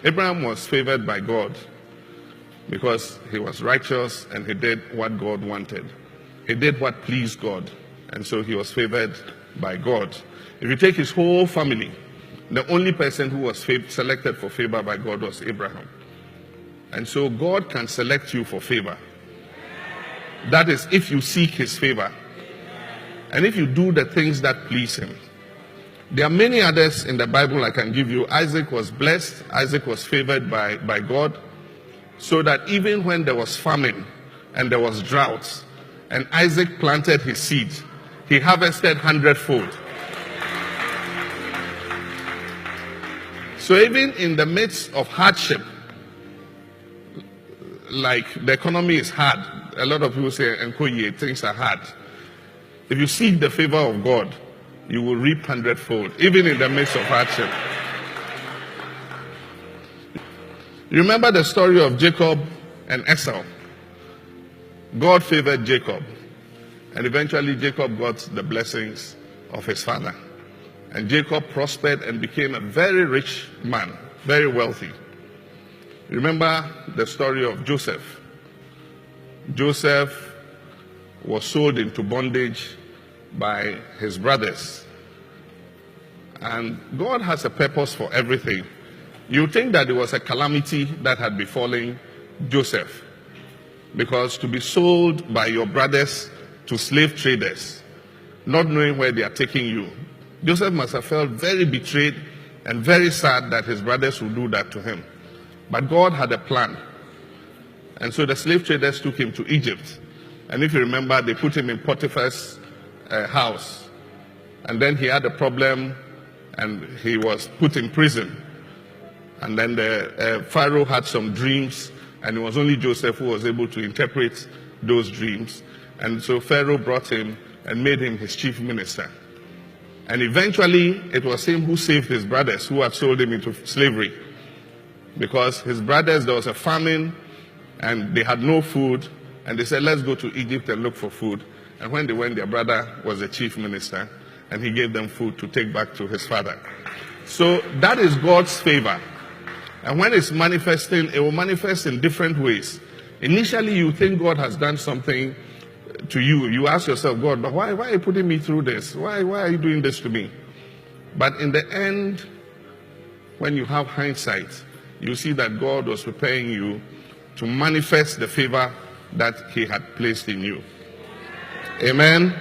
Abraham was favored by God because he was righteous and he did what God wanted. He did what pleased God, and so he was favored by God. If you take his whole family, the only person who was selected for favor by God was Abraham. And so God can select you for favor. That is if you seek his favor and if you do the things that please him. There are many others in the Bible I can give you. Isaac was blessed. Isaac was favored by God, so that even when there was famine and there was drought and Isaac planted his seed, he harvested 100-fold. So even in the midst of hardship, like the economy is hard, a lot of people say, "Nkoye, things are hard." If you seek the favor of God, you will reap 100-fold, even in the midst of hardship. You remember the story of Jacob and Esau? God favored Jacob, and eventually Jacob got the blessings of his father. And Jacob prospered and became a very rich man, very wealthy. Remember the story of Joseph. Joseph was sold into bondage by his brothers. And God has a purpose for everything. You think that it was a calamity that had befallen Joseph, because to be sold by your brothers to slave traders, not knowing where they are taking you, Joseph must have felt very betrayed and very sad that his brothers would do that to him. But God had a plan. And so the slave traders took him to Egypt. And if you remember, they put him in Potiphar's house. And then he had a problem and he was put in prison. And then the Pharaoh had some dreams, and it was only Joseph who was able to interpret those dreams. And so Pharaoh brought him and made him his chief minister. And eventually, it was him who saved his brothers who had sold him into slavery. Because his brothers, there was a famine, and they had no food, and they said, "Let's go to Egypt and look for food." And when they went, their brother was the chief minister, and he gave them food to take back to his father. So that is God's favor. And when it's manifesting, it will manifest in different ways. Initially, you think God has done something to you. You ask yourself, "God, but why are you putting me through this? Why are you doing this to me?" But in the end, when you have hindsight, you see that God was preparing you to manifest the favor that he had placed in you. Amen.